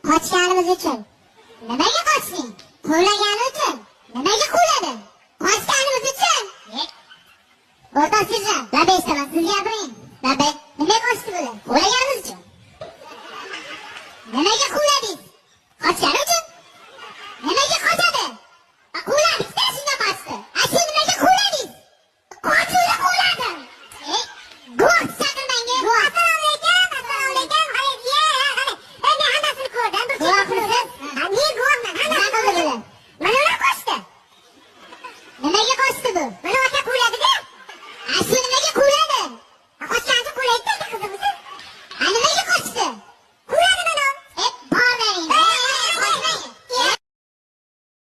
Qochganimiz uchun. Nimaga qochding? Quvlagani uchun. Nimaga quvlading? Qochganimiz uchun. O'rtoq serjant, labay eshitaman, siz gapiring. Labay, nimaga qochdi bular? Quvlaganimiz uchun. Nimaga quvlading?